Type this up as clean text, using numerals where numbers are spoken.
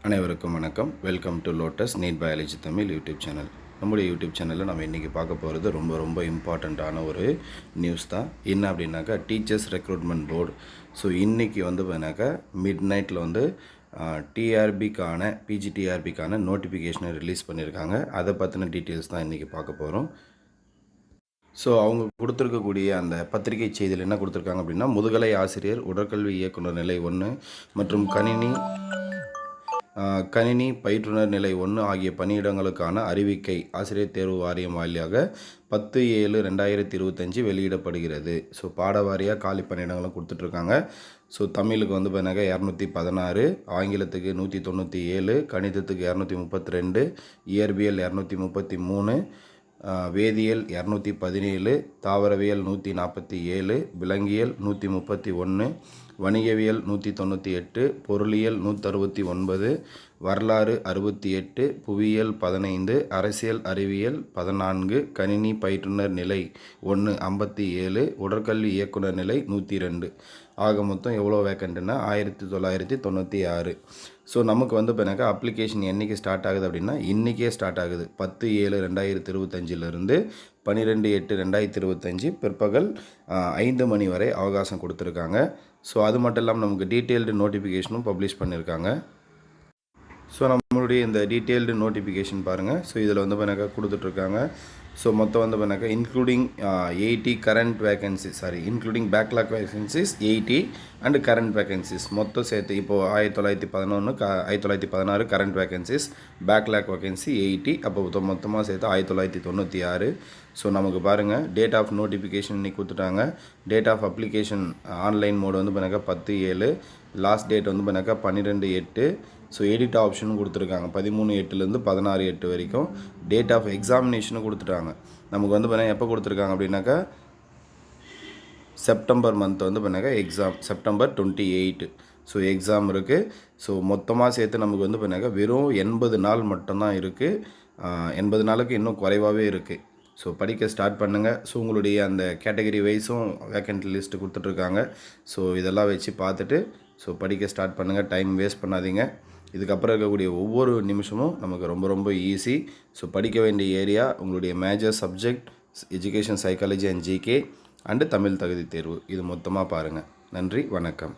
அனைவருக்கும் வணக்கம். Welcome to lotus NEET biology Tamil YouTube channel. நம்முடைய யூடியூப் சேனலில் நம்ம இன்றைக்கி பார்க்க போகிறது ரொம்ப இம்பார்ட்டண்ட்டான ஒரு நியூஸ் தான். என்ன அப்படின்னாக்கா டீச்சர்ஸ் ரெக்ரூட்மெண்ட் போர்டு. ஸோ இன்றைக்கி பார்த்தீங்கன்னாக்கா மிட் நைட்டில் டிஆர்பிக்கான பிஜிடிஆர்பிக்கான நோட்டிஃபிகேஷனை ரிலீஸ் பண்ணியிருக்காங்க. அதை பற்றின டீட்டெயில்ஸ் தான் இன்றைக்கி பார்க்க போகிறோம். ஸோ அவங்க கொடுத்துருக்கக்கூடிய அந்த பத்திரிகை செய்தியில் என்ன கொடுத்துருக்காங்க அப்படின்னா, முதுகலை ஆசிரியர் உடற்கல்வி இயக்குனர் நிலை 1 மற்றும் கணினி பயிற்றுனர் நிலை 1 ஆகிய பணியிடங்களுக்கான அறிவிக்கை ஆசிரியர் தேர்வு வாரியம் வாயிலாக 10/7/2025 வெளியிடப்படுகிறது. ஸோ பாடவாரியாக காலி பணியிடங்களும் கொடுத்துட்ருக்காங்க. ஸோ தமிழுக்கு பார்த்தீங்கன்னா 216, ஆங்கிலத்துக்கு 197, கணிதத்துக்கு 232, இயற்பியல் 233, வேதியியல் 217, தாவரவியல் 147, விலங்கியல் 131, வணிகவியல் 198, பொருளியல் 169, வரலாறு 68, புவியியல் 15, அரசியல் அறிவியல் 14, கணினி பயிற்றுனர் நிலை 1 57, உடற்கல்வி இயக்குனர் நிலை 102. ஆக மொத்தம் எவ்வளோ வேக்கண்ட்டுன்னா 1996. ஸோ நமக்கு பார்த்தீங்கன்னாக்கா அப்ளிகேஷன் என்றைக்கு ஸ்டார்ட் ஆகுது அப்படின்னா இன்றைக்கே ஸ்டார்ட் ஆகுது. 10/7/2025 12/8/2025 பிற்பகல் 5 மணி வரை அவகாசம் கொடுத்துருக்காங்க. ஸோ அது மட்டும் இல்லாமல் நமக்கு டீட்டெயில்டு நோட்டிஃபிகேஷனும் பப்ளிஷ் பண்ணியிருக்காங்க. ஸோ நம்மளுடைய இந்த டீட்டெயில்டு நோட்டிஃபிகேஷன் பாருங்கள். ஸோ இதில் பார்த்தீங்கன்னாக்கா கொடுத்துட்ருக்காங்க. ஸோ மொத்தம் பார்த்தீங்கன்னாக்கா including 80 current vacancies, including backlog vacancies 80 and current vacancies மொத்தம் சேர்த்து இப்போது 1911 1916 கரண்ட் வேகன்சிஸ், பேக்லாக் வேகன்சி 80, அப்போ மொத்தமாக சேர்த்து 1996. ஸோ நமக்கு பாருங்கள் டேட் ஆஃப் நோட்டிஃபிகேஷன் இன்றைக்கி கொடுத்துட்டாங்க. Date of application online mode பார்த்தீங்கன்னாக்கா 10/7, லாஸ்ட் டேட் பார்த்தீங்கன்னாக்கா 12/8. ஸோ எடிட் ஆப்ஷனும் கொடுத்துருக்காங்க 13/8 16/8 வரைக்கும். டேட் ஆஃப் எக்ஸாமினேஷனும் கொடுத்துட்டாங்க. நமக்கு பார்த்தீங்கன்னா எப்போ கொடுத்துருக்காங்க அப்படின்னாக்கா செப்டம்பர் மந்த் பார்த்தீங்கன்னா எக்ஸாம் செப்டம்பர் 28. ஸோ எக்ஸாம் இருக்குது. ஸோ மொத்தமாக சேர்த்து நமக்கு பார்த்தீங்கன்னா வெறும் 80 நாள் மட்டும்தான் இருக்குது. 80 நாளுக்கு இன்னும் குறைவாகவே இருக்குது. ஸோ படிக்க ஸ்டார்ட் பண்ணுங்கள். ஸோ உங்களுடைய அந்த கேட்டகரி வைஸும் வேக்கன்ட் லிஸ்ட்டு கொடுத்துட்ருக்காங்க. ஸோ இதெல்லாம் வச்சு பார்த்துட்டு ஸோ படிக்க ஸ்டார்ட் பண்ணுங்கள். டைம் வேஸ்ட் பண்ணாதீங்க. இதுக்கப்புறம் இருக்கக்கூடிய ஒவ்வொரு நிமிஷமும் நமக்கு ரொம்ப ஈஸி. ஸோ படிக்க வேண்டிய ஏரியா உங்களுடைய major subject education, psychology and GK and Tamil தகுதி தேர்வு. இது மொத்தமாக பாருங்கள். நன்றி, வணக்கம்.